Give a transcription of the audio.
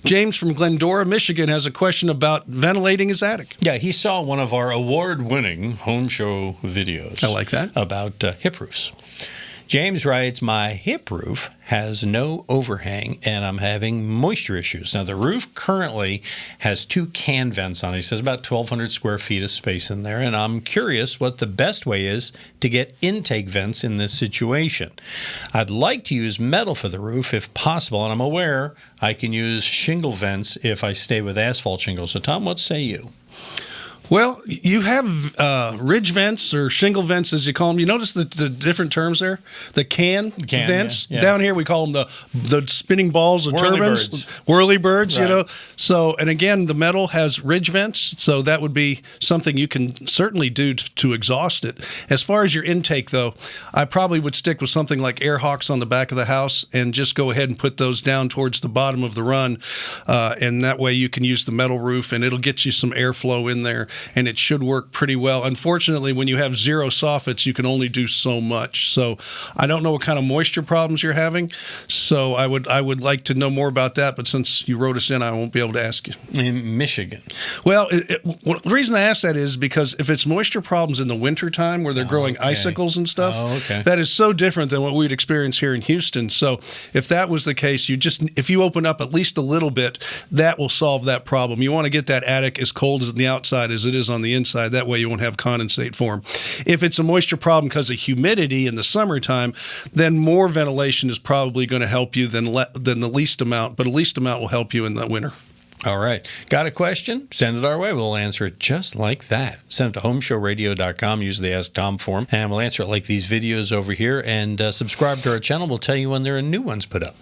James from Glendora, Michigan, has a question about ventilating his attic. Yeah, he saw one of our award-winning home show videos. I like that. About hip roofs. James writes, my hip roof has no overhang, and I'm having moisture issues. Now, the roof currently has 2 can vents on it. He says about 1,200 square feet of space in there, and I'm curious what the best way is to get intake vents in this situation. I'd like to use metal for the roof if possible, and I'm aware I can use shingle vents if I stay with asphalt shingles. So, Tom, what say you? Well, you have ridge vents or shingle vents, as you call them. You notice the different terms there? The can vents. Yeah. Down here, we call them the spinning balls of turbines. Whirly birds, right. You know. So, and again, the metal has ridge vents, so that would be something you can certainly do to exhaust it. As far as your intake, though, I probably would stick with something like air hawks on the back of the house and just go ahead and put those down towards the bottom of the run, and that way you can use the metal roof, and it'll get you some airflow in there. And it should work pretty well. Unfortunately, when you have 0 soffits, you can only do so much. So I don't know what kind of moisture problems you're having. So I would like to know more about that. But since you wrote us in, I won't be able to ask you. In Michigan. Well, the reason I ask that is because if it's moisture problems in the wintertime where they're growing icicles and stuff, that is so different than what we'd experience here in Houston. So if that was the case, if you open up at least a little bit, that will solve that problem. You want to get that attic as cold as the outside as it is on the inside. That way you won't have condensate form. If it's a moisture problem because of humidity in the summertime, then more ventilation is probably going to help you than the least amount, but a least amount will help you in the winter. All right. Got a question? Send it our way. We'll answer it just like that. Send it to HomeShowRadio.com. Use the Ask Tom form, and we'll answer it like these videos over here. And subscribe to our channel. We'll tell you when there are new ones put up.